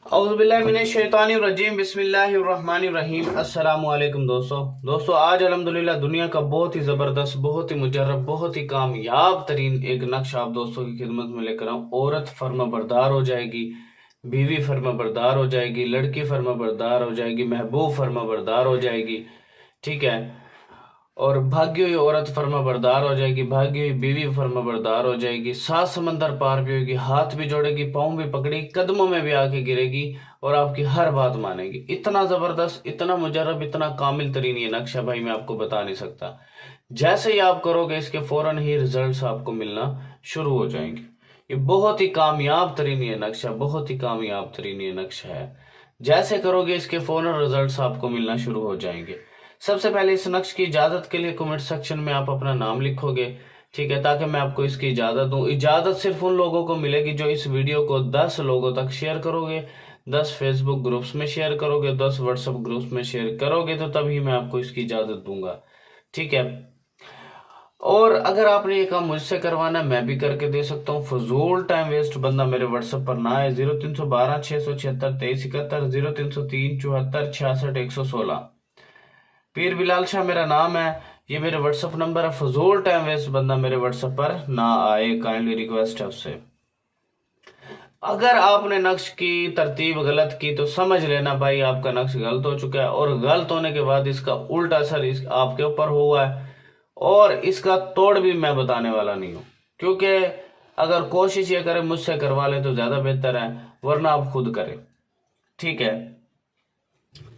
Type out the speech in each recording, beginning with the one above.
اعوذ باللہ من الشیطان الرجیم بسم اللہ الرحمن الرحیم السلام علیکم دوستو آج الحمدللہ دنیا کا بہت ہی زبردست، بہت ہی مجرب، بہت ہی کامیاب ترین ایک نقش آپ دوستوں کی خدمت میں لے کر آؤں۔ عورت فرما بردار ہو جائے گی، بیوی فرما بردار ہو جائے گی، لڑکی فرما بردار ہو جائے گی، محبوب فرما بردار ہو جائے گی، ٹھیک ہے، اور بھاگی ہوئی عورت فرما بردار ہو جائے گی، بھاگی ہوئی بیوی فرما بردار ہو جائے گی، 7 سمندر پار بھی ہوگی، ہاتھ بھی جوڑے گی، پاؤں بھی پکڑے گی، قدموں میں بھی آ کے گرے گی اور آپ کی ہر بات مانے گی۔ اتنا زبردست، اتنا مجرب، اتنا کامل ترین یہ نقشہ بھائی میں آپ کو بتا نہیں سکتا۔ جیسے ہی آپ کرو گے اس کے فوراً ہی ریزلٹس آپ کو ملنا شروع ہو جائیں گے۔ یہ بہت ہی کامیاب ترین یہ نقشہ، بہت ہی کامیاب ترین یہ نقشہ ہے۔ جیسے کرو گے اس کے فوراً ریزلٹس آپ کو ملنا شروع ہو جائیں گے۔ سب سے پہلے اس نقش کی اجازت کے لیے کمنٹ سیکشن میں آپ اپنا نام لکھو گے، ٹھیک ہے، تاکہ میں آپ کو اس کی اجازت دوں۔ اجازت صرف ان لوگوں کو ملے گی جو اس ویڈیو کو 10 لوگوں تک شیئر کرو گے، 10 فیس بک گروپس میں شیئر کرو گے، 10 واٹس ایپ گروپس میں شیئر کرو گے، تو تبھی میں آپ کو اس کی اجازت دوں گا، ٹھیک ہے۔ اور اگر آپ نے یہ کام مجھ سے کروانا ہے میں بھی کر کے دے سکتا ہوں۔ فضول ٹائم ویسٹ بندہ میرے واٹس ایپ پر نہ آئے۔ 0312 676 2371 0303 74 66 116۔ پیر بلال شاہ میرا نام ہے، یہ میرے واٹس ایپ نمبر ہے۔ فضول ٹائم ویسٹ بندہ میرے واٹس ایپ پر نہ آئے، کائنڈلی ریکویسٹ ہے اس سے۔ اگر آپ نے نقش کی ترتیب غلط کی تو سمجھ لینا بھائی آپ کا نقش غلط ہو چکا ہے، اور غلط ہونے کے بعد اس کا الٹا اثر آپ کے اوپر ہوا ہے، اور اس کا توڑ بھی میں بتانے والا نہیں ہوں، کیونکہ اگر کوشش یہ کرے مجھ سے کروا لے تو زیادہ بہتر ہے، ورنہ آپ خود کریں، ٹھیک ہے۔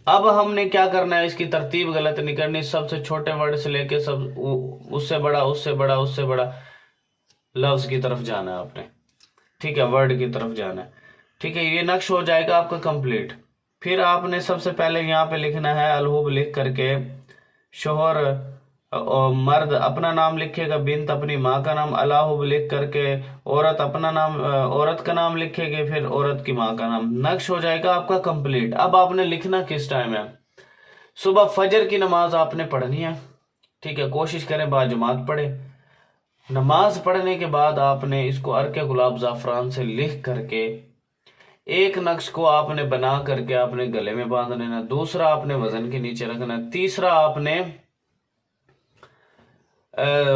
اب ہم نے کیا کرنا ہے، اس کی ترتیب غلط نہیں کرنی، سب سے چھوٹے ورڈ سے لے کے اس سے بڑا، اس سے بڑا، اس سے بڑا لفظ کی طرف جانا ہے آپ نے، ٹھیک ہے، ورڈ کی طرف جانا ہے، ٹھیک ہے۔ یہ نقش ہو جائے گا آپ کا کمپلیٹ۔ پھر آپ نے سب سے پہلے یہاں پہ لکھنا ہے الحب لکھ کر کے، شوہر مرد اپنا نام لکھے گا، بنت اپنی ماں کا نام، الحب لکھ کر کے عورت اپنا نام، عورت کا نام لکھے گے، پھر عورت کی ماں کا نام۔ نقش ہو جائے گا آپ کا کمپلیٹ۔ اب آپ نے لکھنا کس ٹائم ہے، صبح فجر کی نماز آپ نے پڑھنی ہے، ٹھیک ہے، کوشش کریں باجماعت پڑھے۔ نماز پڑھنے کے بعد آپ نے اس کو عرق گلاب زعفران سے لکھ کر کے ایک نقش کو آپ نے بنا کر کے آپ نے گلے میں باندھ لینا، دوسرا آپ نے وزن کے نیچے رکھنا، تیسرا آپ نے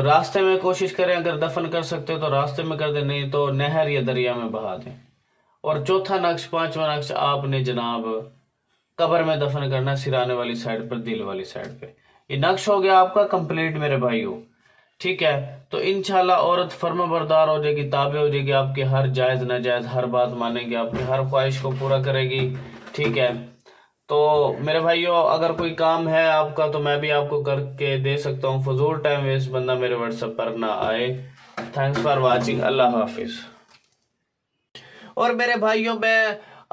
راستے میں کوشش کریں، اگر دفن کر سکتے ہو تو راستے میں کر دیں، نہیں تو نہر یا دریا میں بہا دیں، اور چوتھا نقش، پانچواں نقش آپ نے جناب قبر میں دفن کرنا، سرانے والی سائڈ پر، دل والی سائڈ پہ۔ یہ نقش ہو گیا آپ کا کمپلیٹ میرے بھائیو، ٹھیک ہے۔ تو انشاءاللہ عورت فرما بردار ہو جائے گی، تابع ہو جائے گی، آپ کی ہر جائز ناجائز ہر بات مانے گی، آپ کی ہر خواہش کو پورا کرے گی، ٹھیک ہے۔ تو میرے بھائیو اگر کوئی کام ہے آپ کا تو میں بھی آپ کو کر کے دے سکتا ہوں۔ فضول ٹائم ویسٹ بندہ میرے واٹس ایپ پر نہ آئے۔ تھینکس فار واچنگ، اللہ حافظ۔ اور میرے بھائیوں میں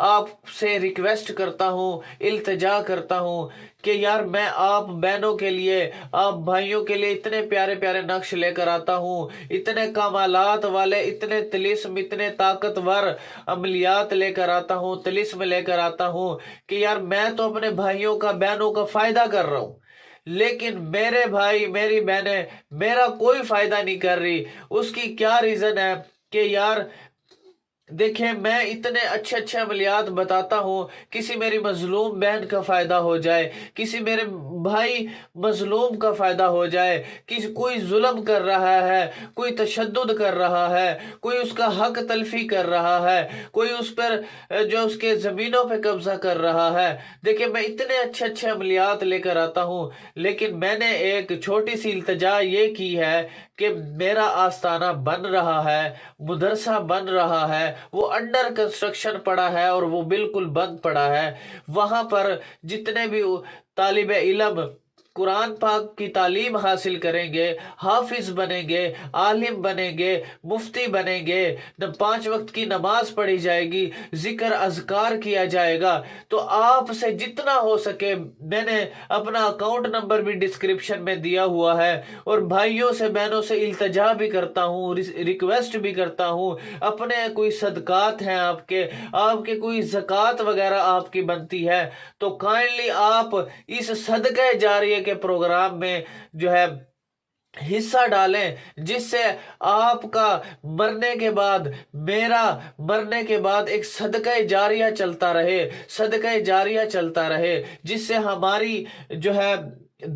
آپ سے ریکویسٹ کرتا ہوں، التجا کرتا ہوں کہ یار میں آپ بہنوں کے لیے، آپ بھائیوں کے لیے اتنے پیارے پیارے نقش لے کر آتا ہوں، اتنے کمالات والے، اتنے طلسم، اتنے طاقتور عملیات لے کر آتا ہوں، طلسم لے کر آتا ہوں کہ یار میں تو اپنے بھائیوں کا، بہنوں کا فائدہ کر رہا ہوں، لیکن میرے بھائی، میری بہنیں میرا کوئی فائدہ نہیں کر رہی۔ اس کی کیا ریزن ہے کہ یار دیکھیں میں اتنے اچھے اچھے عملیات بتاتا ہوں، کسی میری مظلوم بہن کا فائدہ ہو جائے، کسی میرے بھائی مظلوم کا فائدہ ہو جائے، کوئی ظلم کر رہا ہے، کوئی تشدد کر رہا ہے، کوئی اس کا حق تلفی کر رہا ہے، کوئی اس پر جو اس کے زمینوں پہ قبضہ کر رہا ہے۔ دیکھیں میں اتنے اچھے اچھے عملیات لے کر آتا ہوں، لیکن میں نے ایک چھوٹی سی التجا یہ کی ہے کہ میرا آستانہ بن رہا ہے، مدرسہ بن رہا ہے، وہ انڈر کنسٹرکشن پڑا ہے اور وہ بالکل بند پڑا ہے۔ وہاں پر جتنے بھی طالب علم قرآن پاک کی تعلیم حاصل کریں گے، حافظ بنیں گے، عالم بنیں گے، مفتی بنیں گے، 5 وقت کی نماز پڑھی جائے گی، ذکر اذکار کیا جائے گا، تو آپ سے جتنا ہو سکے، میں نے اپنا اکاؤنٹ نمبر بھی ڈسکرپشن میں دیا ہوا ہے، اور بھائیوں سے، بہنوں سے التجا بھی کرتا ہوں، ریکویسٹ بھی کرتا ہوں، اپنے کوئی صدقات ہیں آپ کے کوئی زکوٰۃ وغیرہ آپ کی بنتی ہے تو کائنڈلی آپ اس صدقہ جاریہ کے پروگرام میں جو ہے حصہ ڈالیں، جس سے آپ کا مرنے کے بعد، میرا مرنے کے بعد ایک صدقہ جاریہ چلتا رہے، صدقہ جاریہ چلتا رہے، جس سے ہماری جو ہے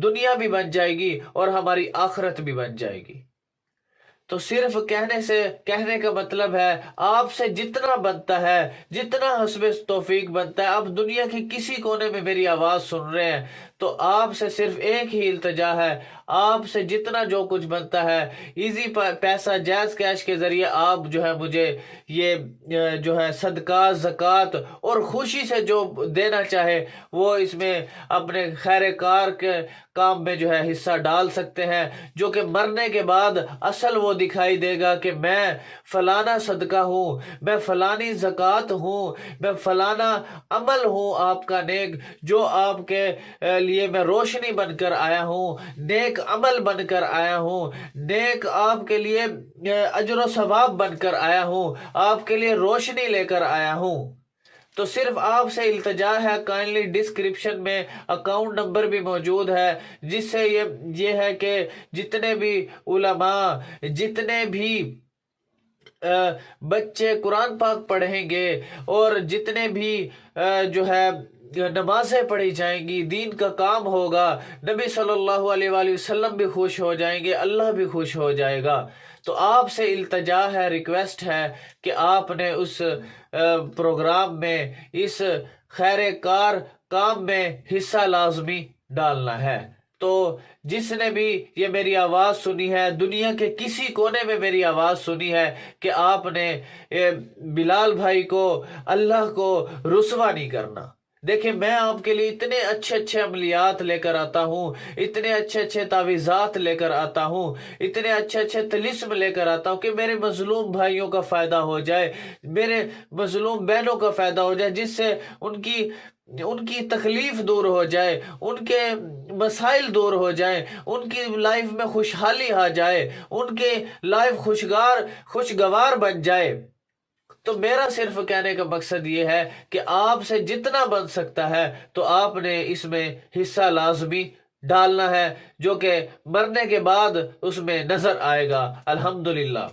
دنیا بھی بن جائے گی اور ہماری آخرت بھی بن جائے گی۔ تو صرف کہنے کا مطلب ہے آپ سے جتنا بنتا ہے، جتنا حسب توفیق بنتا ہے، آپ دنیا کے کسی کونے میں میری آواز سن رہے ہیں تو آپ سے صرف ایک ہی التجا ہے، آپ سے جتنا جو کچھ بنتا ہے ایزی پیسہ جائز کیش کے ذریعے آپ جو ہے مجھے یہ جو ہے صدقات، زکوٰۃ اور خوشی سے جو دینا چاہے وہ اس میں اپنے خیر کار کے کام میں جو ہے حصہ ڈال سکتے ہیں، جو کہ مرنے کے بعد اصل وہ دکھائی دے گا کہ میں فلانا صدقہ ہوں، میں فلانی زکوٰۃ ہوں، میں فلانا عمل ہوں آپ کا نیک، جو آپ کے لیے میں روشنی بن کر آیا ہوں، نیک عمل بن کر آیا ہوں، نیک آپ کے لیے اجر و ثواب بن کر آیا ہوں، آپ کے لیے روشنی لے کر آیا ہوں۔ تو صرف آپ سے التجا ہے، کائنڈلی ڈسکرپشن میں اکاؤنٹ نمبر بھی موجود ہے، جس سے یہ ہے کہ جتنے بھی علماء، جتنے بھی بچے قرآن پاک پڑھیں گے اور جتنے بھی جو ہے نمازیں پڑھی جائیں گی، دین کا کام ہوگا، نبی صلی اللہ علیہ وآلہ وسلم بھی خوش ہو جائیں گے، اللہ بھی خوش ہو جائے گا۔ تو آپ سے التجا ہے، ریکویسٹ ہے کہ آپ نے اس پروگرام میں، اس خیر کار کام میں حصہ لازمی ڈالنا ہے۔ تو جس نے بھی یہ میری آواز سنی ہے، دنیا کے کسی کونے میں میری آواز سنی ہے، کہ آپ نے بلال بھائی کو، اللہ کو رسوا نہیں کرنا۔ دیکھیں میں آپ کے لیے اتنے اچھے اچھے عملیات لے کر آتا ہوں، اتنے اچھے اچھے تعویذات لے کر آتا ہوں، اتنے اچھے اچھے طلسم لے کر آتا ہوں کہ میرے مظلوم بھائیوں کا فائدہ ہو جائے، میرے مظلوم بہنوں کا فائدہ ہو جائے، جس سے ان کی تکلیف دور ہو جائے، ان کے مسائل دور ہو جائیں، ان کی لائف میں خوشحالی آ جائے، ان کی لائف خوشگوار بن جائے۔ تو میرا صرف کہنے کا مقصد یہ ہے کہ آپ سے جتنا بن سکتا ہے تو آپ نے اس میں حصہ لازمی ڈالنا ہے، جو کہ مرنے کے بعد اس میں نظر آئے گا۔ الحمدللہ۔